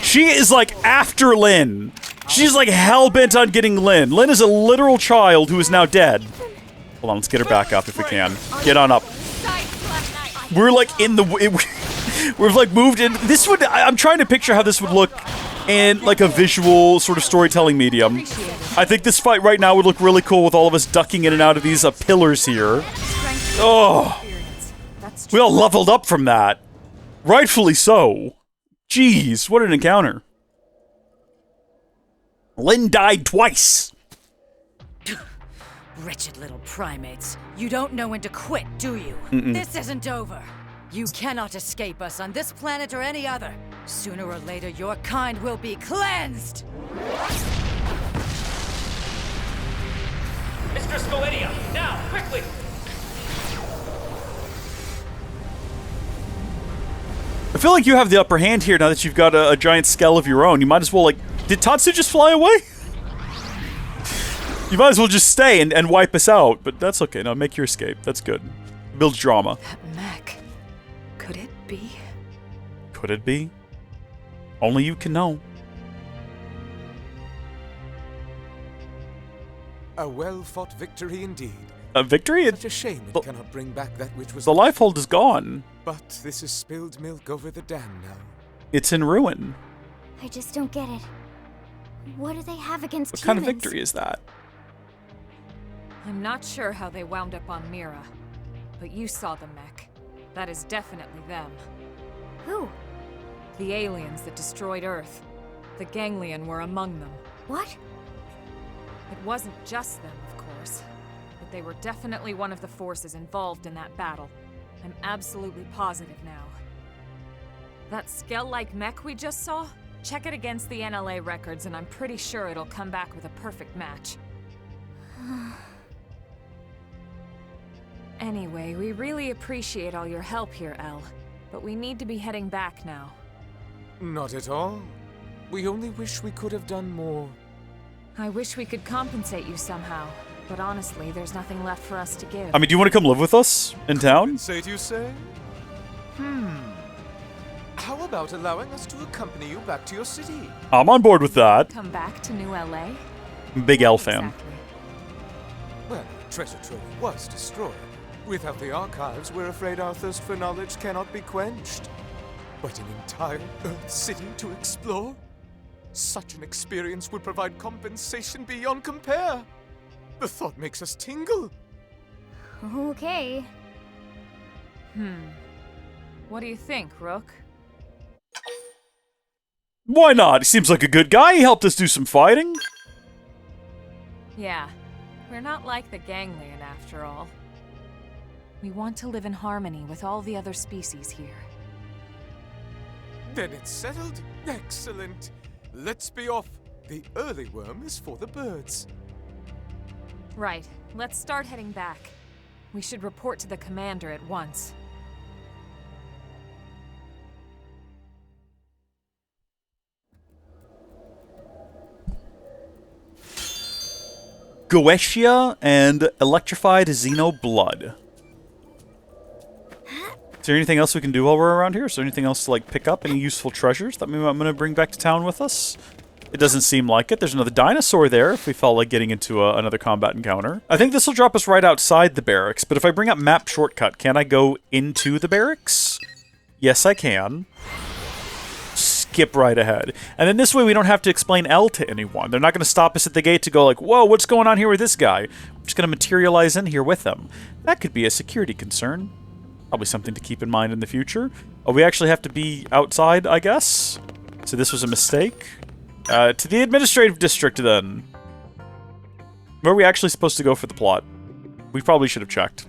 She is, like, after Lynn. She's, like, hell-bent on getting Lynn. Lynn is a literal child who is now dead. Hold on, let's get her back up if we can. Get on up. We're, like, in the... We've, like, moved in... This would... I'm trying to picture how this would look in, like, a visual sort of storytelling medium. I think this fight right now would look really cool with all of us ducking in and out of these pillars here. Oh! We all leveled up from that. Rightfully so. Jeez, what an encounter. Lynn died twice. Wretched little primates. You don't know when to quit, do you? This isn't over. You cannot escape us on this planet or any other. Sooner or later, your kind will be cleansed! Mistress Goetia, now, quickly! I feel like you have the upper hand here now that you've got a giant skull of your own. You might as well, like... Did Tatsu just fly away? You might as well just stay and wipe us out. But that's okay. No, make your escape. That's good. Builds drama. That mech. Could it be? Could it be? Only you can know. A well-fought victory indeed. A victory? Such a shame it cannot bring back that which was... The lifehold is gone. But this is spilled milk over the dam now. It's in ruin. I just don't get it. What do they have against What humans? kind of victory is that? I'm not sure how they wound up on Mira, but you saw the mech. That is definitely them. Who? The aliens that destroyed Earth. The Ganglion were among them. What? It wasn't just them, of course, but they were definitely one of the forces involved in that battle. I'm absolutely positive now. That skell-like mech we just saw? Check it against the NLA records and I'm pretty sure it'll come back with a perfect match. Anyway, we really appreciate all your help here, Elle. But we need to be heading back now. Not at all. We only wish we could have done more. I wish we could compensate you somehow, but honestly, there's nothing left for us to give. I mean, do you want to come live with us in town? Compensate, you say? How about allowing us to accompany you back to your city? I'm on board with that. Come back to New LA? Big L fan. Exactly. Well, treasure trove was destroyed. Without the archives, we're afraid our thirst for knowledge cannot be quenched. But an entire Earth city to explore? Such an experience would provide compensation beyond compare. The thought makes us tingle. Okay. What do you think, Rook? Why not? He seems like a good guy. He helped us do some fighting. Yeah, we're not like the Ganglion after all. We want to live in harmony with all the other species here. Then it's settled. Excellent. Let's be off. The early worm is for the birds. Right, let's start heading back. We should report to the commander at once. Goetia and electrified Xenoblood. Is there anything else we can do while we're around here? Is there anything else to, like, pick up? Any useful treasures that maybe I'm going to bring back to town with us? It doesn't seem like it. There's another dinosaur there if we felt like getting into another combat encounter. I think this will drop us right outside the barracks, but if I bring up map shortcut, can I go into the barracks? Yes, I can. skip right ahead. And then this way we don't have to explain L to anyone. They're not going to stop us at the gate to go like, whoa, what's going on here with this guy? We're just going to materialize in here with them. That could be a security concern. Probably something to keep in mind in the future. Oh, we actually have to be outside, I guess? So this was a mistake. To the administrative district, then. Where are we actually supposed to go for the plot? We probably should have checked.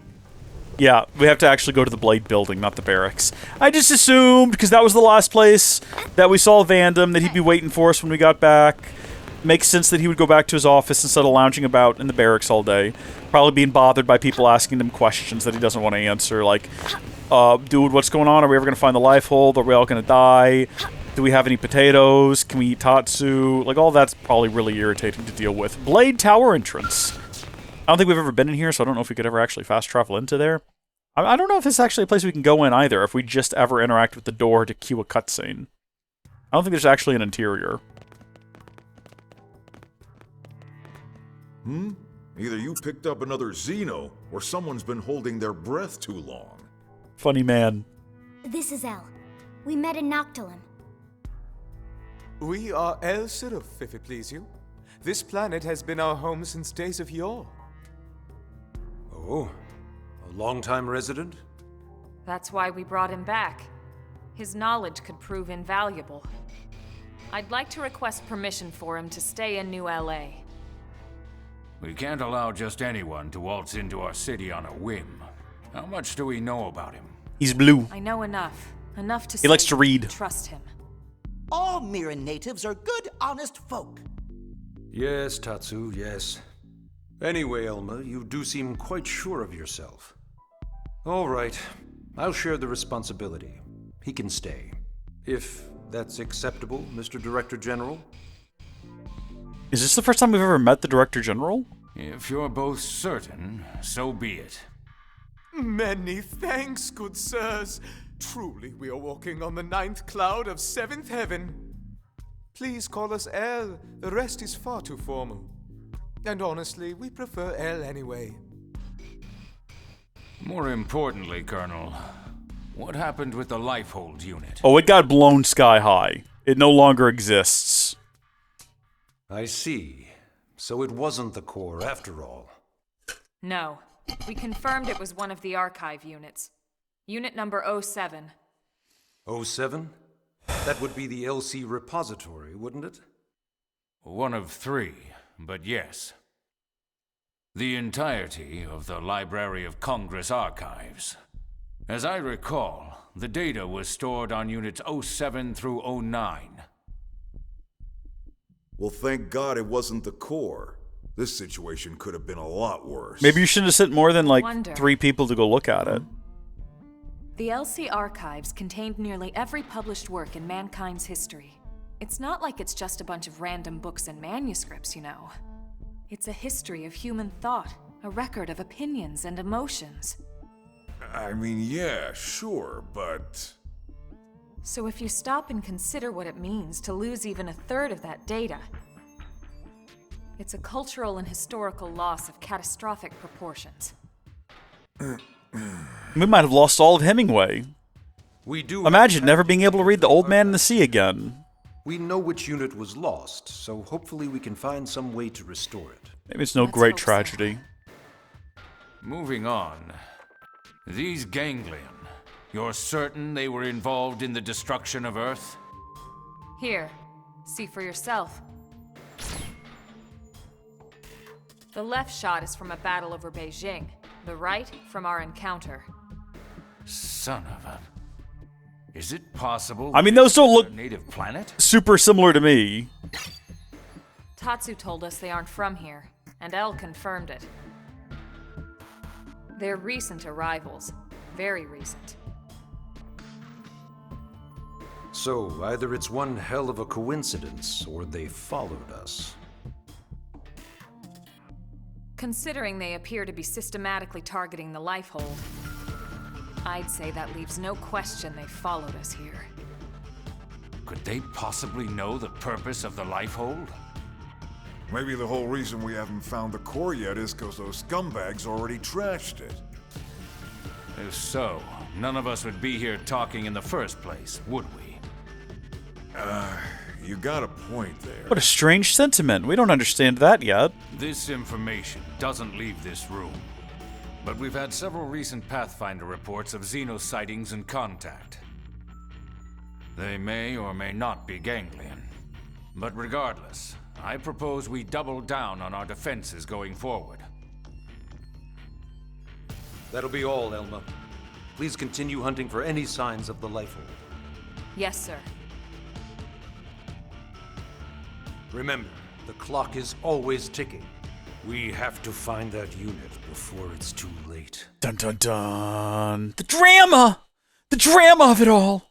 Yeah, we have to actually go to the Blade building, not the barracks. I just assumed, because that was the last place that we saw Vandam, that he'd be waiting for us when we got back. Makes sense that he would go back to his office instead of lounging about in the barracks all day. Probably being bothered by people asking him questions that he doesn't want to answer, like, dude, what's going on? Are we ever going to find the life hold? Are we all going to die? Do we have any potatoes? Can we eat Tatsu? Like, all that's probably really irritating to deal with. Blade Tower entrance. I don't think we've ever been in here, so I don't know if we could ever actually fast travel into there. I don't know if it's actually a place we can go in either, if we just ever interact with the door to cue a cutscene. I don't think there's actually an interior. Either you picked up another Xeno, or someone's been holding their breath too long. Funny man. This is Elle. We met in Noctilum. We are El Siruf, if it please you. This planet has been our home since days of yore. Oh, a long-time resident? That's why we brought him back. His knowledge could prove invaluable. I'd like to request permission for him to stay in New LA. We can't allow just anyone to waltz into our city on a whim. How much do we know about him? He's blue. I know enough. Enough to He likes to read. Trust him. All Mira natives are good, honest folk. Yes, Tatsu, yes. Anyway, Elma, you do seem quite sure of yourself. All right, I'll share the responsibility. He can stay. If that's acceptable, Mr. Director General? Is this the first time we've ever met the Director General? If you're both certain, so be it. Many thanks, good sirs. Truly, we are walking on the 9th cloud of 7th heaven. Please call us El. The rest is far too formal. And honestly, we prefer El anyway. More importantly, Colonel, what happened with the Lifehold unit? Oh, it got blown sky high. It no longer exists. I see. So it wasn't the core after all. No. We confirmed it was one of the archive units. Unit number 07. 07? That would be the LC repository, wouldn't it? One of 3, but yes. The entirety of the Library of Congress archives. As I recall, the data was stored on units 07 through 09. Well, thank God it wasn't the core. This situation could have been a lot worse. Maybe you shouldn't have sent more than, like, 3 people to go look at it. The LC archives contained nearly every published work in mankind's history. It's not like it's just a bunch of random books and manuscripts, you know. It's a history of human thought, a record of opinions and emotions. I mean, yeah, sure, but... So if you stop and consider what it means to lose even a third of that data, it's a cultural and historical loss of catastrophic proportions. We might have lost all of Hemingway. We do. Imagine never being able to read The Old Man and the Sea again. We know which unit was lost, so hopefully we can find some way to restore it. Maybe it's no great tragedy. Moving on. These Ganglion, you're certain they were involved in the destruction of Earth? Here, see for yourself. The left shot is from a battle over Beijing, the right from our encounter. Son of a... Is it possible? I mean, those don't look native planet? super similar to me. Tatsu told us they aren't from here, and El confirmed it. They're recent arrivals. Very recent. So, either it's one hell of a coincidence, or they followed us. Considering they appear to be systematically targeting the Lifehold, I'd say that leaves no question they followed us here. Could they possibly know the purpose of the Lifehold? Maybe the whole reason we haven't found the core yet is because those scumbags already trashed it. If so, none of us would be here talking in the first place, would we? You got a point there. What a strange sentiment. We don't understand that yet. This information doesn't leave this room. But we've had several recent Pathfinder reports of Xeno sightings and contact. They may or may not be Ganglion. But regardless, I propose we double down on our defenses going forward. That'll be all, Elma. Please continue hunting for any signs of the Lifehold. Yes, sir. Remember, the clock is always ticking. We have to find that unit before it's too late. Dun dun dun. The drama! The drama of it all!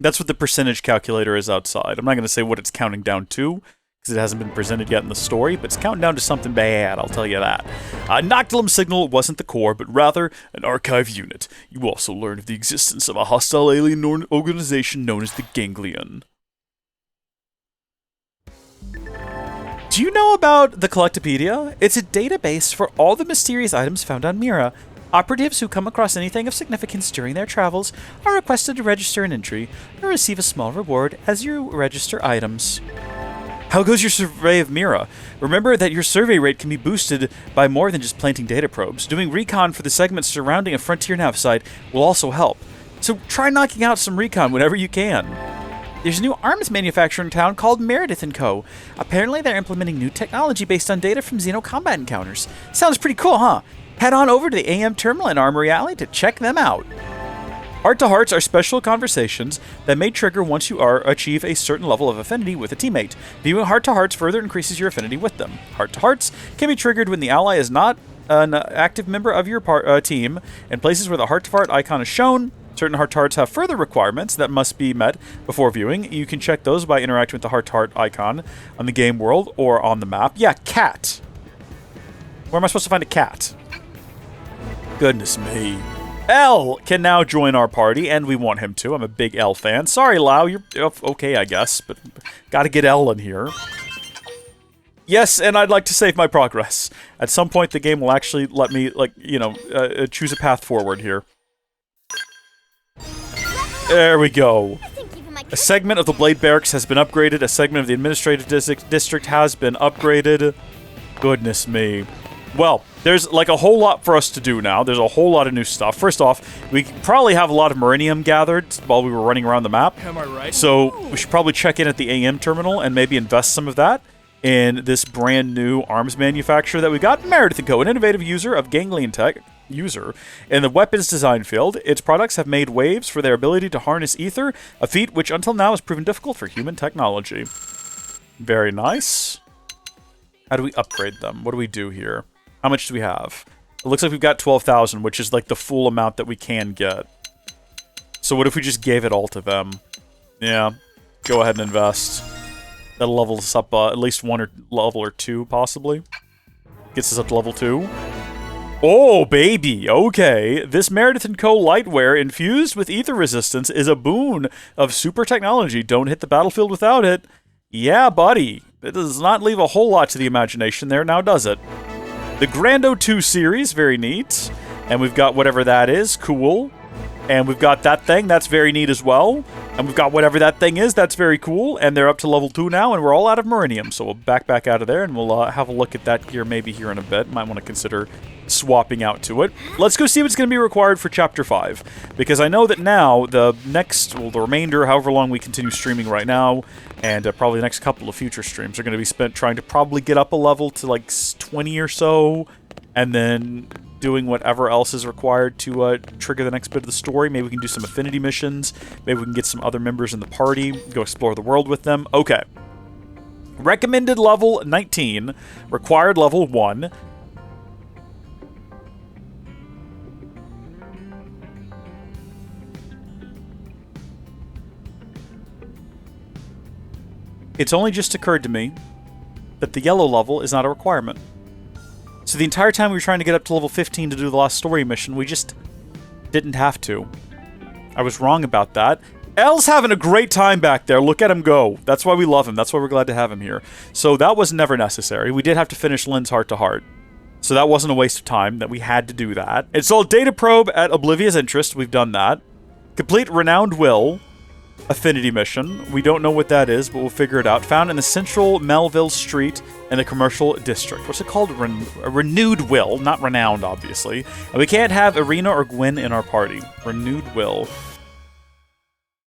That's what the percentage calculator is outside. I'm not going to say what it's counting down to, because it hasn't been presented yet in the story, but it's counting down to something bad, I'll tell you that. Noctilum signal wasn't the core, but rather an archive unit. You also learned of the existence of a hostile alien organization known as the Ganglion. Do you know about the Collectopedia? It's a database for all the mysterious items found on Mira. Operatives who come across anything of significance during their travels are requested to register an entry or receive a small reward as you register items. How goes your survey of Mira? Remember that your survey rate can be boosted by more than just planting data probes. Doing recon for the segments surrounding a frontier nav site will also help. So try knocking out some recon whenever you can. There's a new arms manufacturer in town called Meredith & Co. Apparently they're implementing new technology based on data from Xeno combat encounters. Sounds pretty cool, huh? Head on over to the AM Terminal in Armory Alley to check them out. Heart-to-hearts are special conversations that may trigger once you achieve a certain level of affinity with a teammate. Viewing heart-to-hearts further increases your affinity with them. Heart-to-hearts can be triggered when the ally is not an active member of your team. In places where the heart-to-heart icon is shown, certain heart-to-hearts have further requirements that must be met before viewing. You can check those by interacting with the heart-to-heart icon on the game world or on the map. Yeah, cat. Where am I supposed to find a cat? Goodness me. L can now join our party, and we want him to. I'm a big L fan. Sorry, Lau, you're okay, I guess, but gotta get L in here. Yes, and I'd like to save my progress. At some point, the game will actually let me, like, you know, choose a path forward here. There we go. A segment of the Blade Barracks has been upgraded. A segment of the Administrative District has been upgraded. Goodness me. Well, there's like a whole lot for us to do now. There's a whole lot of new stuff. First off, we probably have a lot of Meridium gathered while we were running around the map. Am I right? So we should probably check in at the AM terminal and maybe invest some of that in this brand new arms manufacturer that we got. Meredith & Co., an innovative user of Ganglion tech. In the weapons design field, its products have made waves for their ability to harness ether, a feat which until now has proven difficult for human technology. Very nice. How do we upgrade them? What do we do here? How much do we have? It looks like we've got 12,000, which is like the full amount that we can get. So what if we just gave it all to them? Yeah, go ahead and invest. That'll level us up at least one level or two, possibly. Gets us up to level 2. Oh, baby, okay. This Meredith & Co. lightware infused with ether resistance is a boon of super technology. Don't hit the battlefield without it. Yeah, buddy. It does not leave a whole lot to the imagination there, now does it? The Grando 2 series, very neat. And we've got whatever that is, cool. And we've got that thing, that's very neat as well. And we've got whatever that thing is, that's very cool. And they're up to level 2 now, and we're all out of Meridium. So we'll back out of there, and we'll have a look at that gear maybe here in a bit. Might want to consider swapping out to it. Let's go see what's going to be required for Chapter 5. Because I know that now, the remainder, however long we continue streaming right now, and probably the next couple of future streams are going to be spent trying to probably get up a level to like 20 or so, and then doing whatever else is required to trigger the next bit of the story. Maybe we can do some affinity missions. Maybe we can get some other members in the party, go explore the world with them. Okay. Recommended level 19, required level 1. It's only just occurred to me that the yellow level is not a requirement. So the entire time we were trying to get up to level 15 to do the last story mission, we just didn't have to. I was wrong about that. L's having a great time back there. Look at him go. That's why we love him. That's why we're glad to have him here. So that was never necessary. We did have to finish Lynn's heart-to-heart. So that wasn't a waste of time that we had to do that. Install data probe at Oblivia's interest. We've done that. Complete Renowned Will. affinity mission. We don't know what that is, but we'll figure it out. Found in the central Melville Street in the commercial district. What's it called? A renewed will, not renowned, obviously. And we can't have Irina or Gwen in our party. Renewed will.